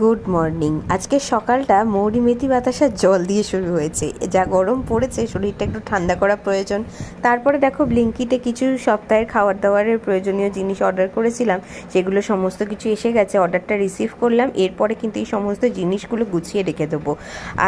Good morning. আজকে সকালটা মৌরি মেথি বাতাসার জল দিয়ে শুরু হয়েছে। যা গরম পড়েছে, শরীরটা একটু ঠান্ডা করা প্রয়োজন। তারপরে দেখো ব্লিঙ্কিটে কিছু সপ্তাহের খাবার দাবারের প্রয়োজনীয় জিনিস অর্ডার করেছিলাম, সেগুলো সমস্ত কিছু এসে গেছে। অর্ডারটা রিসিভ করলাম, এরপরে কিন্তু এই সমস্ত জিনিসগুলো গুছিয়ে রেখে দেবো।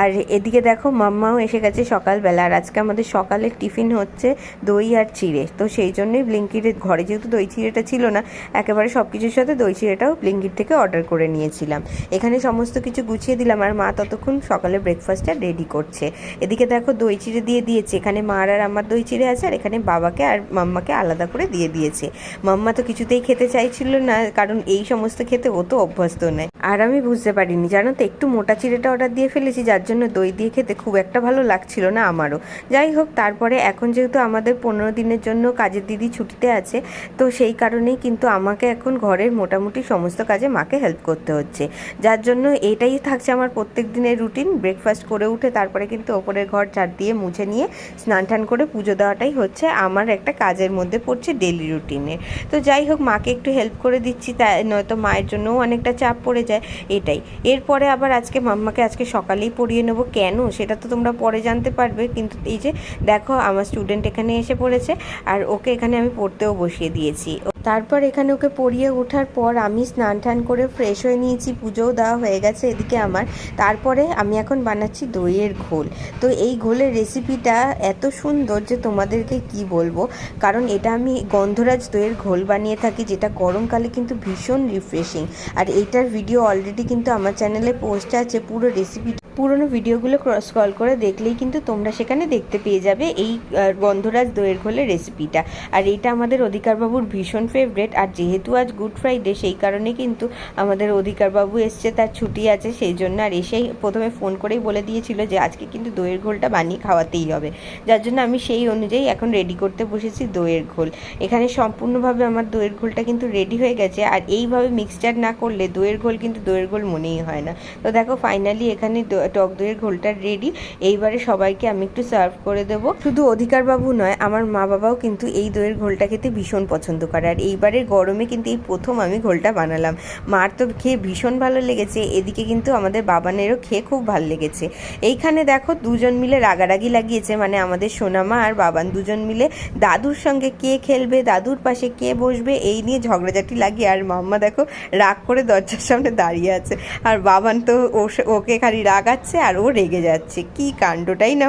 আর এদিকে দেখো মাম্মাও এসে গেছে সকালবেলা। আর আজকে আমাদের সকালের টিফিন হচ্ছে দই আর চিড়ে। তো সেই জন্যই ব্লিঙ্কিটের ঘরে যেহেতু দই চিড়েটা ছিল না, একেবারে সব কিছুর সাথে দই চিড়েটাও ব্লিঙ্কিট থেকে অর্ডার করে নিয়েছিলাম। এখানে সমস্ত কিছু গুছিয়ে দিলাম, আর মা ততক্ষণ সকালে ব্রেকফাস্টটা রেডি করছে। এদিকে দেখো দই চিড়ে দিয়ে দিয়েছে। এখানে মার আর আমার দই চিড়ে আছে, আর এখানে বাবাকে আর মাম্মাকে আলাদা করে দিয়ে দিয়েছে। মাম্মা তো কিছুতেই খেতে চাইছিল না, কারণ এই সমস্ত খেতে ও তো অভ্যস্ত নয়। আর আমি বুঝতে পারিনি, জানো তো, একটু মোটা চিড়েটা অর্ডার দিয়ে ফেলেছি, যার জন্য দই দিয়ে খেতে খুব একটা ভালো লাগছিল না আমারও। যাই হোক, তারপরে এখন যেহেতু আমাদের 15 দিনের জন্য কাজের দিদি ছুটিতে আছে, তো সেই কারণেই কিন্তু আমাকে এখন ঘরের মোটামুটি সমস্ত কাজে মাকে হেল্প করতে হচ্ছে। যার জন্য এটাই থাকছে আমার প্রত্যেক দিনের রুটিন। ব্রেকফাস্ট করে উঠে তারপরে কিন্তু ওপরের ঘর ঝাড় দিয়ে মুছে নিয়ে স্নান টান করে পুজো দেওয়াটাই হচ্ছে আমার একটা কাজের মধ্যে পড়ছে ডেলি রুটিনে। তো যাই হোক, মাকে একটু হেল্প করে দিচ্ছি, তাই নয়তো মায়ের জন্যও অনেকটা চাপ পড়ে যায়, এটাই। এরপরে আবার আজকে মাম্মাকে আজকে সকালেই পড়িয়ে নেবো। কেন সেটা তো তোমরা পরে জানতে পারবে, কিন্তু এই যে দেখো আমার স্টুডেন্ট এখানে এসে পড়েছে, আর ওকে এখানে আমি পড়তেও বসিয়ে দিয়েছি। তারপর এখানে ওকে পড়িয়ে ওঠার পর আমি স্নান টান করে ফ্রেশ হয়ে নিয়েছি, পুজোও দেওয়া হয়ে গেছে এদিকে আমার। তারপরে আমি এখন বানাচ্ছি দইয়ের ঘোল। তো এই ঘোলের রেসিপিটা এত সুন্দর যে তোমাদেরকে কি বলবো, কারণ এটা আমি গন্ধরাজ দইয়ের ঘোল বানিয়ে থাকি, যেটা গরমকালে কিন্তু ভীষণ রিফ্রেশিং। আর এইটার ভিডিও অলরেডি কিন্তু আমার চ্যানেলে পোস্ট আছে। পুরো রেসিপি পুরোনো ভিডিওগুলো স্ক্রল করে দেখলেই কিন্তু তোমরা সেখানে দেখতে পেয়ে যাবে এই গন্ধরাজ দইয়ের ঘোলের রেসিপিটা। আর এইটা আমাদের অধিকারবাবুর ভীষণ ফেভারেট। আর যেহেতু আজ গুড ফ্রাইডে, সেই কারণে কিন্তু আমাদের অধিকারবাবু এসছে, তার ছুটি আছে সেই জন্য। আর এসেই প্রথমে ফোন করেই বলে দিয়েছিল যে আজকে কিন্তু দইয়ের ঘোলটা বানিয়ে খাওয়াতেই হবে, যার জন্য আমি সেই অনুযায়ী এখন রেডি করতে বসেছি দইয়ের ঘোল। এখানে সম্পূর্ণভাবে আমার দইয়ের ঘোলটা কিন্তু রেডি হয়ে গেছে। আর এইভাবে মিক্সচার না করলে দইয়ের ঘোল কিন্তু দইয়ের ঘোল মনেই হয় না। তো দেখো ফাইনালি এখানে টক দইয়ের ঘোলটা রেডি। এইবারে সবাইকে আমি একটু সার্ভ করে দেবো। শুধু অধিকারবাবু নয়, আমার মা বাবাও কিন্তু এই দইয়ের ঘোলটা খেতে ভীষণ পছন্দ করে। আর এইবারের গরমে কিন্তু এই প্রথম আমি ঘোলটা বানালাম। মার তো খেয়ে ভীষণ ভালো লেগেছে, এদিকে কিন্তু আমাদের বাবানেরও খেয়ে খুব ভালো লেগেছে। এইখানে দেখো দুজন মিলে রাগারাগি লাগিয়েছে, মানে আমাদের সোনামা আর বাবান দুজন মিলে দাদুর সঙ্গে কে খেলবে, দাদুর পাশে কে বসবে, এই নিয়ে ঝগড়াঝাটি লাগিয়ে। আর মাম্মা দেখো রাগ করে দরজার সামনে দাঁড়িয়ে আছে, আর বাবান তো ওকে খালি রাগাচ্ছে আর ও রেগে যাচ্ছে। কি কাণ্ডটাই না।